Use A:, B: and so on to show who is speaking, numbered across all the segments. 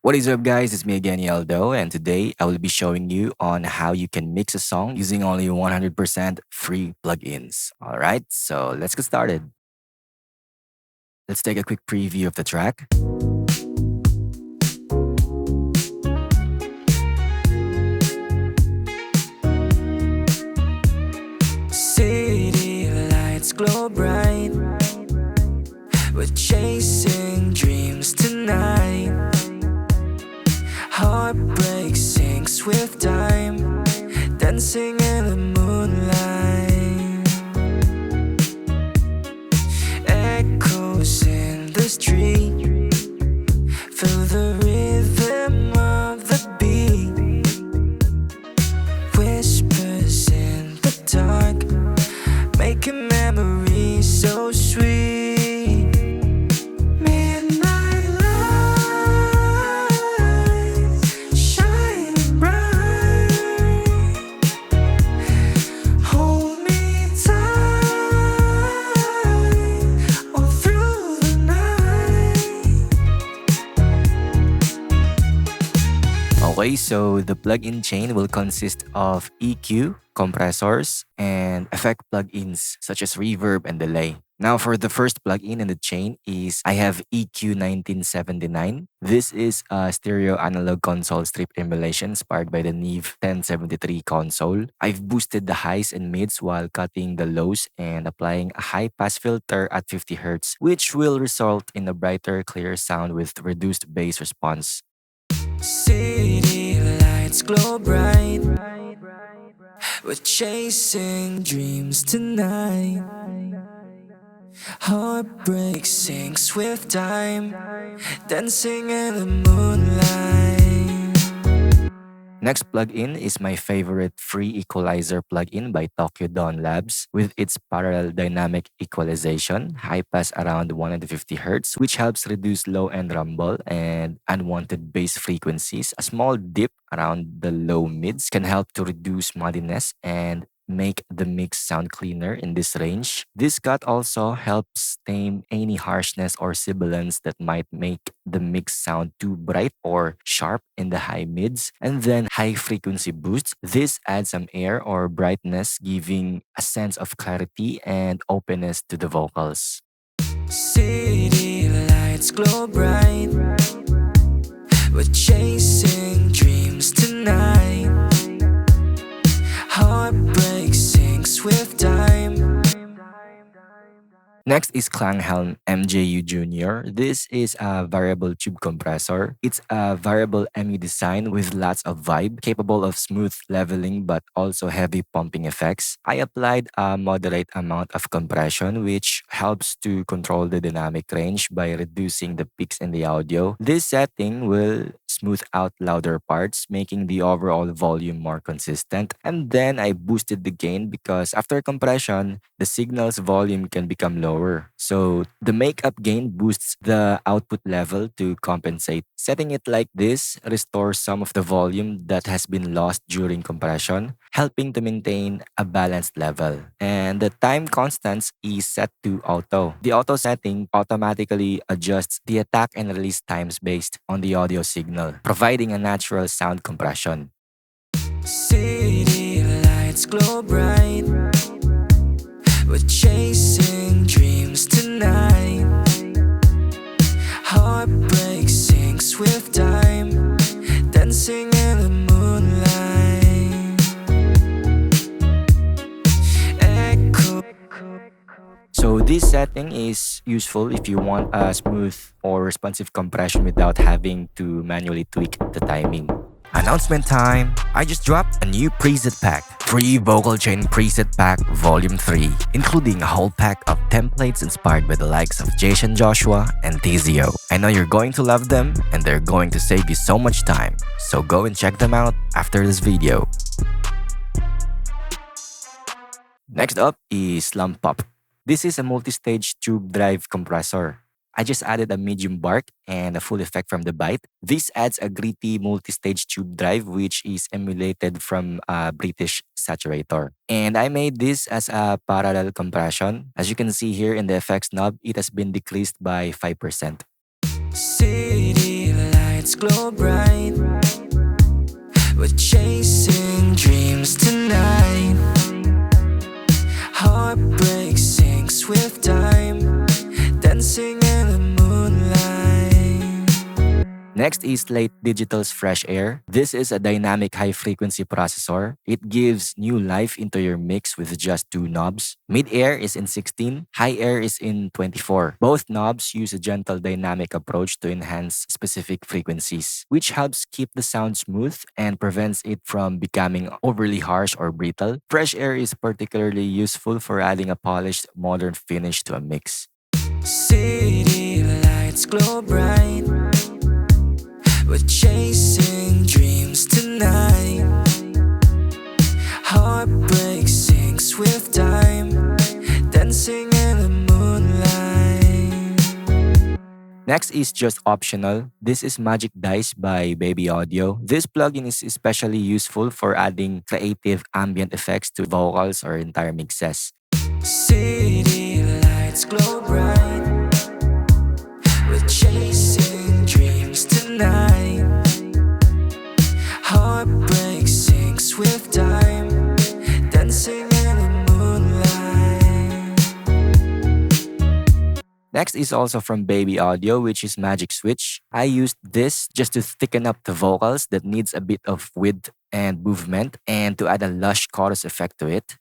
A: What is up guys, it's me again Yeldo, and today I will be showing you on how you can mix a song using only 100% free plugins. Alright, so let's get started. Let's take a quick preview of the track.
B: City lights glow bright. We're chasing dreams tonight. Heartbreak sinks with time, dancing in the moonlight. Echoes in the street, feel the rhythm of the beat. Whispers in the dark, making memories so sweet. Midnight lights shining bright. Hold me tight all through the night.
A: Okay, so the plugin chain will consist of EQ, compressors, and effect plugins such as reverb and delay. Now for the first plugin in the chain is I have EQ 1979. This is a stereo analog console strip emulation inspired by the Neve 1073 console. I've boosted the highs and mids while cutting the lows and applying a high pass filter at 50 Hz, which will result in a brighter, clearer sound with reduced bass response.
B: City lights glow bright. We're chasing dreams tonight. Heartbreak sinks with time, dancing in the moonlight.
A: Next plugin is my favorite free equalizer plugin by Tokyo Dawn Labs with its parallel dynamic equalization, high pass around 150 Hz, which helps reduce low end rumble and unwanted bass frequencies. A small dip around the low mids can help to reduce muddiness and make the mix sound cleaner in this range. This cut also helps tame any harshness or sibilance that might make the mix sound too bright or sharp in the high mids. And then high frequency boosts. This adds some air or brightness, giving a sense of clarity and openness to the vocals.
B: City lights glow bright. We're chasing dreams tonight. Heartbreak sinks with time.
A: Next is Klanghelm MJU Jr. This is a variable tube compressor. It's a variable MU design with lots of vibe, capable of smooth leveling but also heavy pumping effects. I applied a moderate amount of compression, which helps to control the dynamic range by reducing the peaks in the audio. This setting will smooth out louder parts, making the overall volume more consistent. And then I boosted the gain because after compression, the signal's volume can become lower. So the makeup gain boosts the output level to compensate. Setting it like this restores some of the volume that has been lost during compression, helping to maintain a balanced level. And the time constants is set to auto. The auto setting automatically adjusts the attack and release times based on the audio signal, providing a natural sound compression.
B: City lights glow bright. We're chasing dreams tonight. Heartbreak sinks with time, dancing in the moonlight. Echo.
A: So this setting is useful if you want a smooth or responsive compression without having to manually tweak the timing. Announcement time! I just dropped a new preset pack. Free Vocal Chain Preset Pack Volume 3, including a whole pack of templates inspired by the likes of Jason Joshua and TZO. I know you're going to love them and they're going to save you so much time. So go and check them out after this video. Next up is Slump Pop. This is a multi-stage tube drive compressor. I just added a medium bark and a full effect from the bite. This adds a gritty multi-stage tube drive which is emulated from a British saturator. And I made this as a parallel compression. As you can see here in the effects knob, it has been decreased by 5%.
B: City lights lights glow bright. We're chasing dreams tonight. Heartbreak sinks with time, dancing in the moonlight.
A: Next is Late Digital's Fresh Air. This is a dynamic high-frequency processor. It gives new life into your mix with just two knobs. Mid-air is in 16, high-air is in 24. Both knobs use a gentle dynamic approach to enhance specific frequencies, which helps keep the sound smooth and prevents it from becoming overly harsh or brittle. Fresh Air is particularly useful for adding a polished, modern finish to a mix.
B: City lights glow bright. We're chasing dreams tonight. Heartbreak sinks with time, dancing in the moonlight.
A: Next is Just Optional. This is Magic Dice by Baby Audio. This plugin is especially useful for adding creative ambient effects to vocals or entire mixes.
B: City lights glow bright. We're chasing dreams tonight. Heartbreak sinks with time, dancing in the moonlight.
A: Next is also from Baby Audio, which is Magic Switch. I used this just to thicken up the vocals that needs a bit of width and movement and to add a lush chorus effect to it.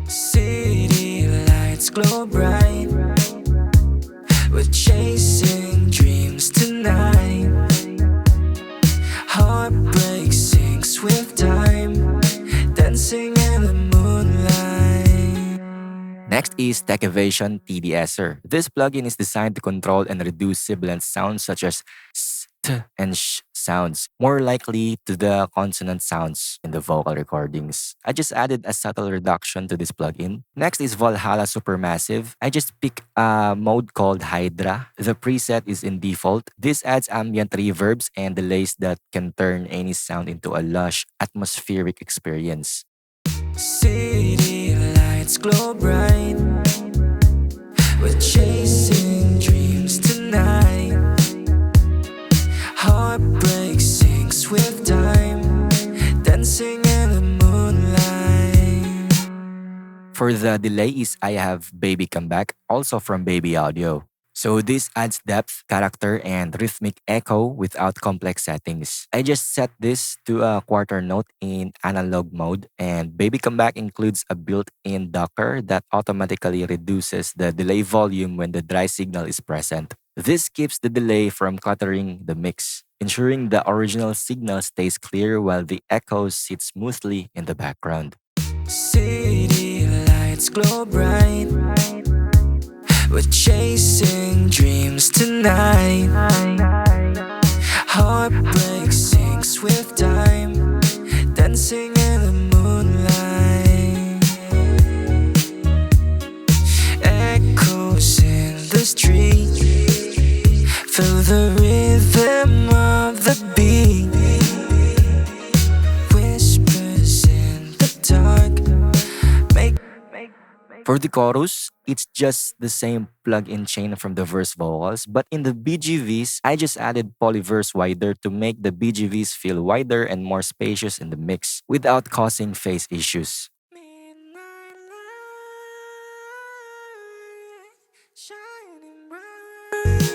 B: City lights glow bright. We're chasing dreams tonight. Heartbreak sinks with time, dancing in the moonlight.
A: Next is Tech Evasion T-De-Esser. This plugin is designed to control and reduce sibilant sounds such as s, t, and sh sounds, more likely to the consonant sounds in the vocal recordings. I just added a subtle reduction to this plugin. Next is Valhalla Supermassive. I just picked a mode called Hydra. The preset is in default. This adds ambient reverbs and delays that can turn any sound into a lush, atmospheric experience.
B: City lights glow bright. We're chasing dreams tonight. Heartbreak sinks with time, dancing in the moonlight.
A: For the delay is I Have Baby Come Back, also from Baby Audio. So this adds depth, character, and rhythmic echo without complex settings. I just set this to a quarter note in analog mode, and Baby Come Back includes a built-in ducker that automatically reduces the delay volume when the dry signal is present. This keeps the delay from cluttering the mix, ensuring the original signal stays clear while the echoes sit smoothly in the background.
B: City lights glow bright. We're chasing dreams tonight. Heartbreak sinks with time, dancing in the moonlight. Echoes in the street, feel the rhythm of the beat. Whispers in the dark, make
A: For the chorus, it's just the same plug-in chain from the verse vocals, but in the BGVs, I just added polyverse wider to make the BGVs feel wider and more spacious in the mix without causing phase issues.
B: midnight light shining bright.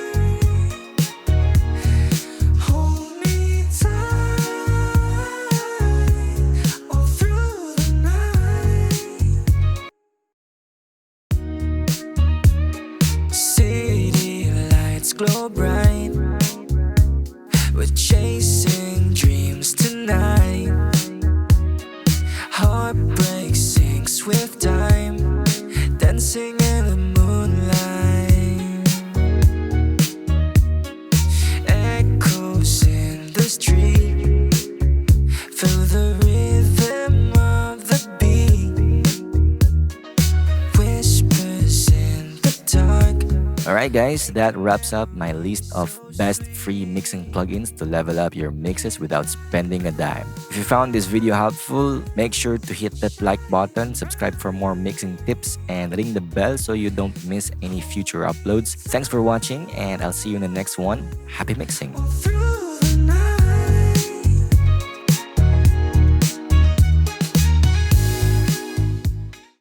B: Hold me tight all through the night. City lights glow bright. We're chasing dreams tonight. Heartbreak sinks with time, dancing in the moonlight. Echoes in the street, feel the rhythm of the beat. Whispers in the dark.
A: Alright guys, that wraps up my list of best free mixing plugins to level up your mixes without spending a dime. If you found this video helpful, make sure to hit that like button, subscribe for more mixing tips, and ring the bell so you don't miss any future uploads. Thanks for watching, and I'll see you in the next one. Happy mixing!
B: Through